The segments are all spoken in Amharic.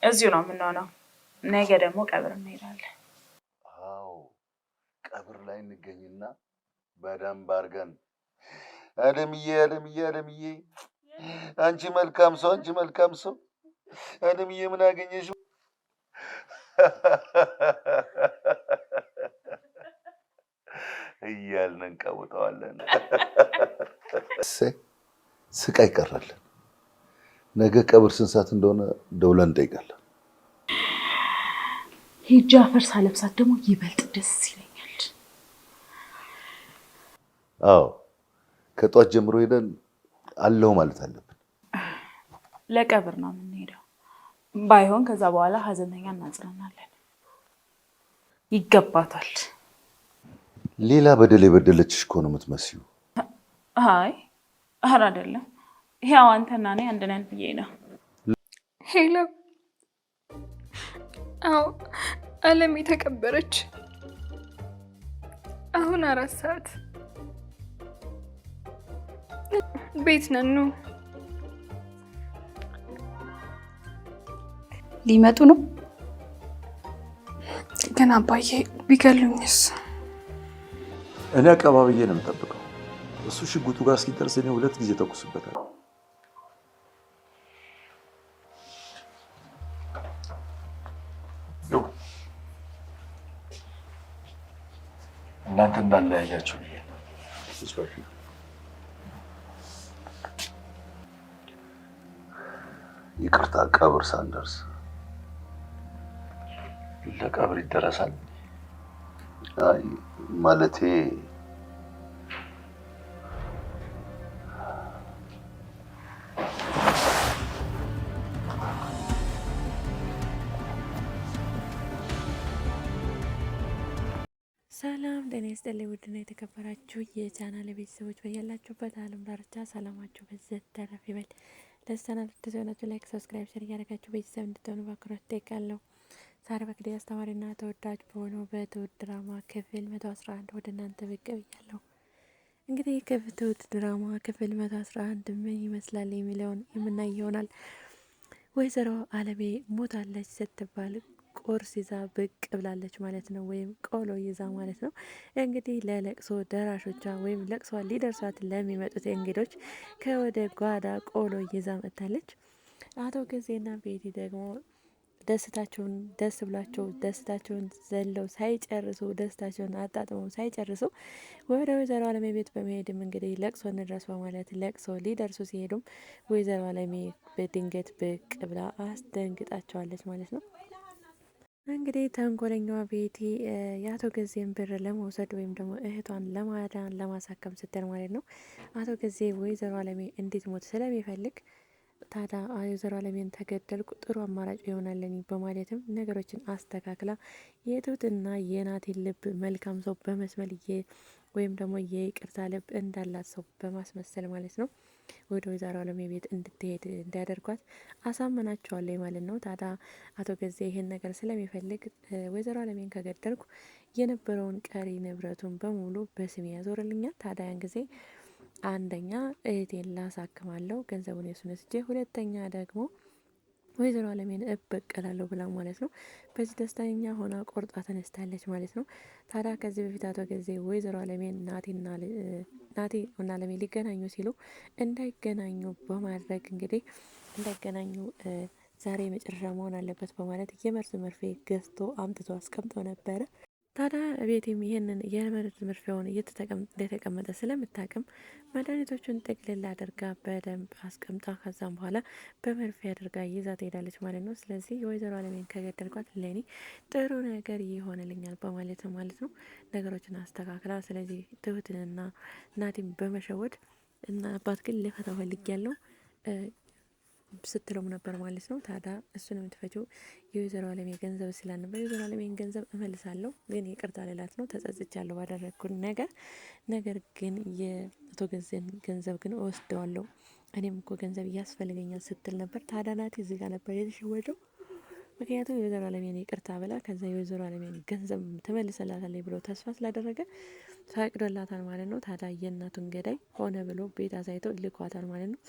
እዚሁ ነው የምንሆነው። ነገ ደግሞ ቀብር እንሄዳለን። አዎ ቀብር ላይ እንገኝና በደንብ አድርገን አለምዬ አንቺ መልካም ሰው አለምዬ ምን አገኘሽ እያልን እንቀውጠዋለን። ስቃይ ቀረልን። ነገ ቀብር ስንት ሰዓት እንደሆነ ደውለን እንጠይቃለን። ሂጂ አፈር ሳለብሳት ደግሞ ይበልጥ ደስ ይለኛል። አዎ ከጧት ጀምሮ ሄደን አለው ማለት አለብን። ለቀብር ነው የምንሄደው። ባይሆን ከዛ በኋላ ሀዘንተኛ እናጽናናለን። ይገባታል። ሌላ በደል የበደለችሽ እኮ ነው የምትመስዩ። አይ ኧረ አይደለም። ያው አንተና እኔ አንድ ነን ብዬ ነው። ሄሎ። አዎ አለም የተቀበረች አሁን 4 ሰዓት ቤት ነን። ሊመጡ ነው ግን አባዬ ቢገሉኝስ? እኔ አቀባብዬ ነው የምጠብቀው። እሱ ሽጉጡ ጋር እስኪደርስ እኔ 2 ጊዜ ተኩስበታል። እናንተ እንዳለያያችሁ ይቅርታ ቀብር ሳንደርስ ለቀብር ይደረሳል። አይ ማለቴ ሰላም ጤና ይስጥልኝ። ውድና የተከበራችሁ የቻናል ቤተሰቦች በያላችሁበት ዓለም ዳርቻ ሰላማችሁ በዘት ተረፍ ይበል። ለቻናል ተዘናችሁ ላይክ፣ ሰብስክራይብ፣ ሼር እያደረጋችሁ ቤተሰብ እንድትሆኑ በአክብሮት እጠይቃለሁ። ዛሬ በክዴ አስተማሪና ተወዳጅ በሆነው በትሁት ድራማ ክፍል 111 ወደ እናንተ ብቅ ብያለሁ። እንግዲህ ትሁት ድራማ ክፍል 111 ምን ይመስላል የሚለውን የምናይ ይሆናል። ወይዘሮ አለሜ ሞታለች ስትባል ቁርስ ይዛ ብቅ ብላለች ማለት ነው። ወይም ቆሎ ይዛ ማለት ነው። እንግዲህ ለለቅሶ ደራሾቿ ወይም ለቅሷ ሊደርሷት ለሚመጡት እንግዶች ከወደ ጓዳ ቆሎ ይዛ መጥታለች። አቶ ጊዜና ቤቲ ደግሞ ደስታቸውን ደስ ብሏቸው ደስታቸውን ዘለው ሳይጨርሱ ደስታቸውን አጣጥመው ሳይጨርሱ ወደ ወይዘሮ አለሜ ቤት በመሄድም እንግዲህ ለቅሶ እንድረስ በማለት ለቅሶ ሊደርሱ ሲሄዱም ወይዘሮ አለሜ በድንገት ብቅ ብላ አስደንግጣቸዋለች ማለት ነው። እንግዲህ ተንኮለኛዋ ቤቲ የአቶ ጊዜን ብር ለመውሰድ ወይም ደግሞ እህቷን ለማዳን ለማሳከም ስትል ማለት ነው። አቶ ጊዜ ወይዘሮ አለሜ እንድትሞት ስለሚፈልግ ታዲያ ወይዘሮ አለሜን ተገደልኩ ጥሩ አማራጭ ይሆናለኝ በማለትም ነገሮችን አስተካክላ የትሁትና የናቴን ልብ መልካም ሰው በመስመል ወይም ደግሞ የይቅርታ ልብ እንዳላት ሰው በማስመሰል ማለት ነው ወደ ወይዘሮ አለሜ ቤት እንድትሄድ እንዲያደርጓት አሳመናቸዋለሁ ማለት ነው። ታዲያ አቶ ገዜ ይሄን ነገር ስለሚፈልግ ወይዘሮ አለሜን ከገደልኩ የነበረውን ቀሪ ንብረቱን በሙሉ በስሜ ያዞርልኛል። ታዲያ ያን ጊዜ አንደኛ እህቴን ላሳክማለሁ ገንዘቡን የሱን ወስጄ፣ ሁለተኛ ደግሞ ወይዘሮ አለሜን እበቀላለሁ ብላ ማለት ነው። በዚህ ደስተኛ ሆና ቆርጣ ተነስታለች ማለት ነው። ታዲያ ከዚህ በፊት አቶ ጊዜ ወይዘሮ አለሜን ናቲ እና አለሜ ሊገናኙ ሲሉ እንዳይገናኙ በማድረግ እንግዲህ እንዳይገናኙ ዛሬ መጨረሻ መሆን አለበት በማለት የመርዝ መርፌ ገዝቶ አምጥቶ አስቀምጦ ነበረ። ታዲያ ቤቴም ይሄንን የመርዝ መርፌውን እንደተቀመጠ ስለምታቅም መድኃኒቶቹን ጥቅልል አድርጋ በደንብ አስቀምጣ ከዛም በኋላ በመርፌ አድርጋ ይዛ ትሄዳለች ማለት ነው። ስለዚህ የወይዘሮ አለሜን ከገደልኳት ለእኔ ጥሩ ነገር ይሆንልኛል በማለት ነው ማለት ነው ነገሮችን አስተካክላ። ስለዚህ ትሁትንና ናቲም በመሸወድ እና አባት ግን ልፈታው ፈልጊያለሁ ስትለውም ነበር ማለት ነው። ታዲያ እሱን የምትፈጪው የወይዘሮ አለሜ ገንዘብ ስላልነበር የወይዘሮ አለሜን ገንዘብ እመልሳለሁ ግን ይቅርታ ልላት ነው ተጸጽቻለሁ ባደረግኩት ነገር ግን የአቶ ገዜን ገንዘብ ግን እወስደዋለሁ እኔም እኮ ገንዘብ እያስፈልገኛል ስትል ነበር። ታዲያ ናቲ እዚህ ጋር ነበር የተሸወደው። ምክንያቱም የወይዘሮ አለሜን ይቅርታ ብላ ከዛ የወይዘሮ አለሜን ገንዘብ ትመልስላታለች ብሎ ተስፋ ስላደረገ ፈቅዶላታል ማለት ነው። ታዲያ የእናቱን ገዳይ ሆነ ብሎ ቤት አሳይቶ ልኳታል ማለት ነው።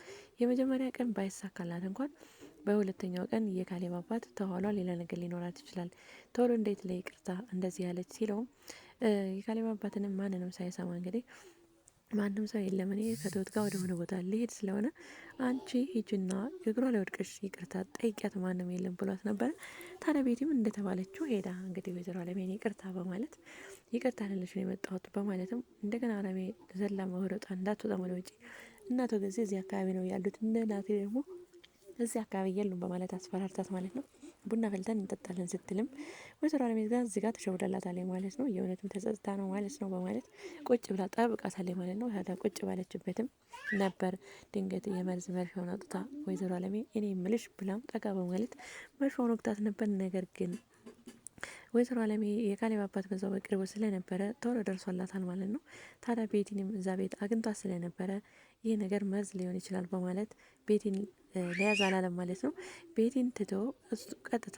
የመጀመሪያ ቀን ባይሳካላት እንኳን በሁለተኛው ቀን የካሌብ አባት ተኋሏ ሌላ ነገር ሊኖራት ይችላል፣ ቶሎ እንዴት ለይቅርታ እንደዚህ ያለች ሲለውም የካሌብ አባትንም ማንንም ሳይሰማ እንግዲህ ማንም ሰው የለም እኔ ከትሁት ጋር ወደ ሆነ ቦታ ሊሄድ ስለሆነ አንቺ ሂጂና እግሯ ላይ ወድቀሽ ይቅርታ ጠይቂያት ማንም የለም ብሏት ነበረ። ታዲያ ቤቲም እንደተባለችው ሄዳ እንግዲህ ወይዘሮ አለሜን ይቅርታ በማለት ይቅርታ ልልሽ ነው የመጣሁት በማለትም እንደገና አለሜ ዘላ መውረጧ እንዳትወጣ ወደ ውጪ እናቶ ጊዜ እዚህ አካባቢ ነው ያሉት እነ ናቴ ደግሞ እዚህ አካባቢ የሉም በማለት አስፈራርታት ማለት ነው። ቡና ፈልተን እንጠጣለን ስትልም ወይዘሮ አለሜት ጋር እዚህ ጋር ተሸውዳላታለች ማለት ነው። የእውነትም ተጸጽታ ነው ማለት ነው በማለት ቁጭ ብላ ጠብቃታለች ማለት ነው። ታዲያ ቁጭ ባለችበትም ነበር ድንገት የመርዝ መርፌውን አውጥታ ወይዘሮ አለሜ እኔ ምልሽ ብላም ጠጋ በማለት መርፌውን ወቅታት ነበር። ነገር ግን ወይዘሮ አለሜ የካሌብ አባት በዛው በቅርቡ ስለነበረ ቶሎ ደርሶላታል ማለት ነው። ታዲያ ቤቲንም እዛ ቤት አግኝቷት ስለነበረ ይህ ነገር መርዝ ሊሆን ይችላል በማለት ቤቲን ለያዝ አላለም ማለት ነው። ቤቲን ትቶ እሱ ቀጥታ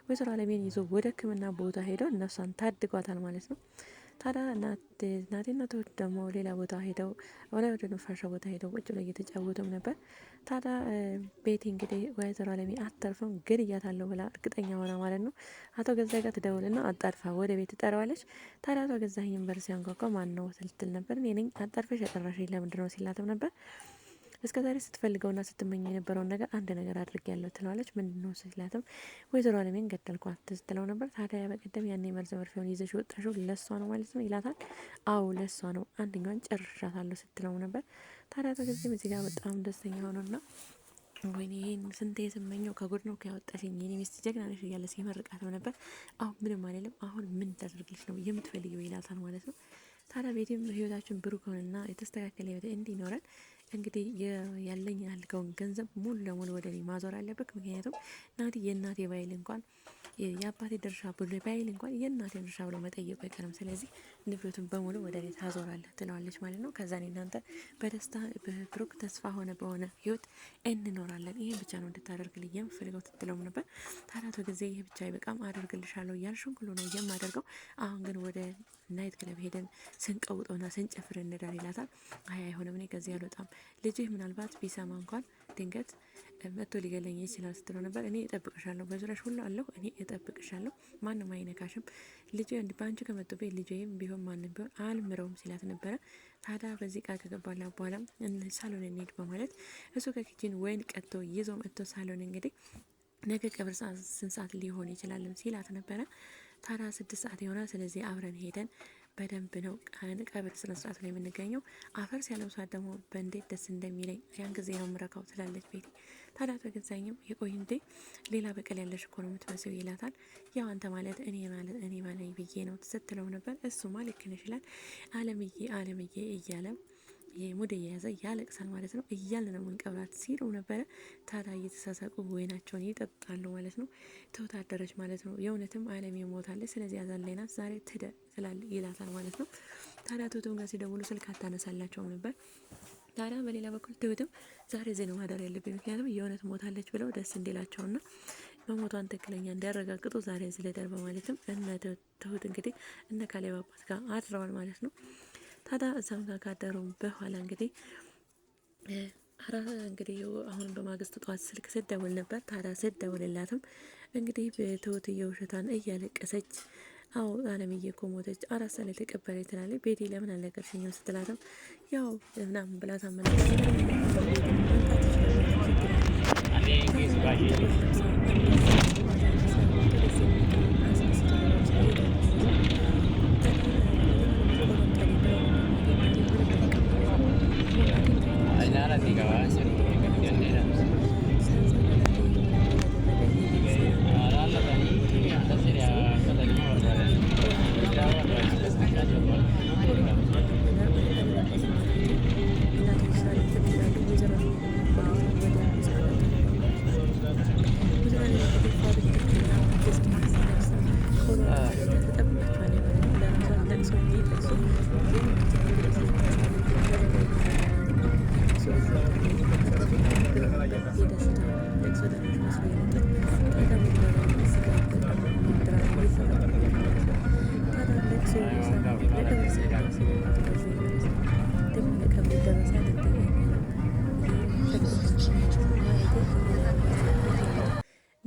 ወይዘሮ አለሜን ይዞ ወደ ሕክምና ቦታ ሄደው እነሷን ታድጓታል ማለት ነው። ታዲያ ናቴና ትሁት ደግሞ ሌላ ቦታ ሄደው ወደ ነፋሻ ቦታ ሄደው ቁጭ ብለው እየተጫወቱም ነበር። ታዲያ ቤቲ እንግዲህ ወይዘሮ አለሜ አታርፍም ግድያታለሁ ብላ እርግጠኛ ሆና ማለት ነው አቶ ገዛኸኝ ጋር ትደውልና አጣድፋ ወደ ቤት ትጠራዋለች። ታዲያ አቶ ገዛኸኝ በር ሲያንኳኳ ማን ነው ስትል ነበር። እኔ ነኝ አጣድፈሽ የጠራሽኝ ለምንድን ነው ሲላትም ነበር። እስከ ዛሬ ስትፈልገውና ስትመኝ የነበረውን ነገር አንድ ነገር አድርጌያለሁ ትለዋለች። ምንድነው ሲላትም ወይዘሮ አለሜን ገደልኳት ስትለው ነበር። ታዲያ በቀደም ያኔ መርዝ መርፌውን ይዘሽ ወጣሽው ለሷ ነው ማለት ነው ይላታል። አዎ ለሷ ነው አንደኛዋን ጨርሻታለሁ ስትለው ነበር። ታዲያ ተገዚም እዚህ ጋር በጣም ደስተኛ ሆኖና ወይኔ ይሄን ስንቴ ስመኘው ከጉድ ነው ያወጣሽኝ የኔ ሚስት ጀግና ነሽ እያለ ሲመርቃትም ነበር። አሁን ምንም አይደለም አሁን ምን ታደርግልሽ ነው የምትፈልጊው ይላታል ማለት ነው። ታዲያ ቤቴም ህይወታችን ብሩክ ሆነና የተስተካከለ ህይወት እንዲኖረን እንግዲህ ያለኝ ያልከውን ገንዘብ ሙሉ ለሙሉ ወደ እኔ ማዞር አለበት። ምክንያቱም ናቲ የእናቴ ባይል እንኳን የአባቴ ድርሻ ብሎ ባይል እንኳን የእናቴ ድርሻ ብሎ መጠየቁ አይቀርም። ስለዚህ ንብረቱን በሙሉ ወደ እኔ ታዞራለህ ትለዋለች ማለት ነው። ከዛ እኔ እናንተ በደስታ በብሩክ ተስፋ ሆነ በሆነ ህይወት እንኖራለን። ይሄን ብቻ ነው እንድታደርግልኝ የምፈልገው ትትለውም ነበር። ታዲያ ጊዜ ይሄ ብቻ ይበቃም አደርግልሻለሁ እያልሽን ሁሉ ነው የማደርገው። አሁን ግን ወደ ናይት ክለብ ሄደን ስንቀውጠውና ስንጨፍር እንዳር ይላታል። አይሆንም እኔ ከዚህ አልወጣም ልጅህ ምናልባት ቢሰማ እንኳን ድንገት መጥቶ ሊገለኝ ይችላል ስትለው ነበር። እኔ እጠብቅሻለሁ በዙሪያሽ ሁሉ አለሁ እኔ እጠብቅሻለሁ ማንም አይነካሽም ልጅ በአንቺ ከመጡብኝ ልጅም ቢሆን ማንም ቢሆን አልምረውም ሲላት ነበረ። ታዲያ በዚህ ቃል ከገባላ በኋላ ሳሎን እንሂድ በማለት እሱ ከኪችን ወይን ቀጥቶ ይዞ መጥቶ ሳሎን እንግዲህ ነገ ቀብር ስንት ሰዓት ሊሆን ይችላል ሲላት ነበረ። ታዲያ 6 ሰዓት ይሆናል ስለዚህ አብረን ሄደን በደንብ ነው ቀብር ስነ ስርዓት ነው የምንገኘው። አፈር ሲያለብሷት ደግሞ በእንዴት ደስ እንደሚለኝ ያን ጊዜ ነው ምረካው ትላለች ቤቲ። ታዲያ ተገዛኝም የቆይ እንዴ ሌላ በቀል ያለሽ እኮ ነው የምትመስለው ይላታል። ያው አንተ ማለት እኔ ማለት ብዬ ነው ስትለው ነበር። እሱማ ልክ ነሽ ይላል። አለምዬ እያለ ሙድ እየያዘ ያለቅሳል ማለት ነው። እያለ ነው መንቀብራት ሲለው ነበረ። ታዲያ እየተሳሳቁ ወይናቸውን ይጠጣሉ ማለት ነው። ተወታደረች ማለት ነው። የእውነትም አለም ሞታለች። ስለዚህ ያዛን ላይ ናት ዛሬ ትላል ይላታል ማለት ነው። ታዲያ ትሁትም ጋር ሲደውሉ ስልክ አታነሳላቸውም ነበር። ታዲያ በሌላ በኩል ትሁትም ዛሬ ዜና ማደር ያለብኝ ምክንያቱም የእውነት ሞታለች ብለው ደስ እንዲላቸውና መሞቷን ትክክለኛ እንዲያረጋግጡ ዛሬ ዝለደር በማለትም እነ ትሁት እንግዲህ እነ ካሌብ አባት ጋር አድረዋል ማለት ነው። ታዲያ እዛም ጋር ካደሩ በኋላ እንግዲህ እንግዲህ አሁን በማግስቱ ጠዋት ስልክ ስደውል ነበር። ታዲያ ስደውልላትም እንግዲህ ትሁት የውሸቷን እያለቀሰች አዎ አለምዬ እኮ ሞተች 4 ሰዓት ላይ ተቀበለች ትላለች። ቤቲ ለምን አልነገርሽኝም ስትላትም ያው ምናምን ብላ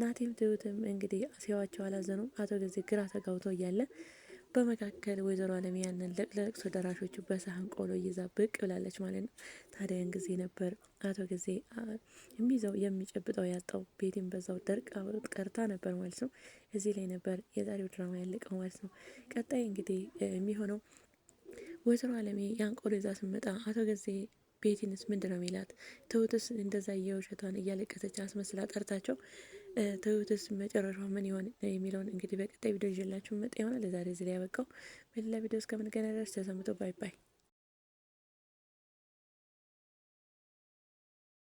ናቲም ትሁትም እንግዲህ ሲያዋቸው አላዘኑም። አቶ ጊዜ ግራ ተጋብተው እያለ በመካከል ወይዘሮ አለም ያንን ለቅሶ ደራሾቹ በሳህን ቆሎ ይዛ ብቅ ብላለች ማለት ነው። ታዲያን ጊዜ ነበር አቶ ጊዜ የሚይዘው የሚጨብጠው ያጣው። ቤቲም በዛው ደርቃ ቀርታ ነበር ማለት ነው። እዚህ ላይ ነበር የዛሬው ድራማ ያለቀው ማለት ነው። ቀጣይ እንግዲህ የሚሆነው ወይዘሮ አለሜ ያን ቆሎ ይዛ ስመጣ አቶ ጊዜ ቤቲንስ ምንድን ነው የሚላት? ትሁትስ እንደዛ የውሸቷን እያለቀሰች አስመስላ ጠርታቸው ትሁትስ መጨረሻ ምን ይሆን የሚለውን እንግዲህ በቀጣይ ቪዲዮ ይዤላችሁ መጣ ይሆናል። ለዛሬ እዚህ ላይ ያበቃው። በሌላ ቪዲዮ እስከምንገናኝ ድረስ ተሰምቶ ባይ ባይ።